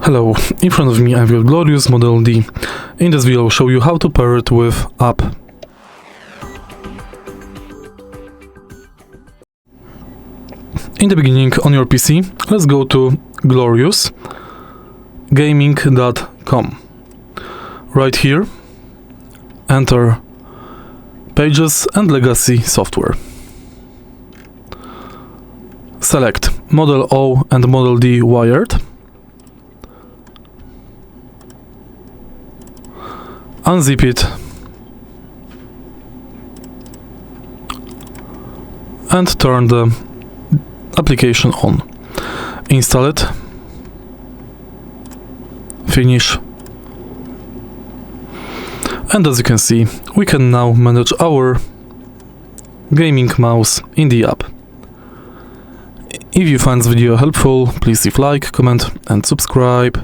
Hello, in front of me I've got Glorious Model D. In this video I'll show you how to pair it with app. In the beginning on your PC, let's go to gloriousgaming.com. Right here, enter Pages and Legacy Software. Select Model O and Model D wired. Unzip it and turn the application on. Install it. Finish. And as you can see, we can now manage our gaming mouse in the app. If you find this video helpful, please leave like, comment and subscribe.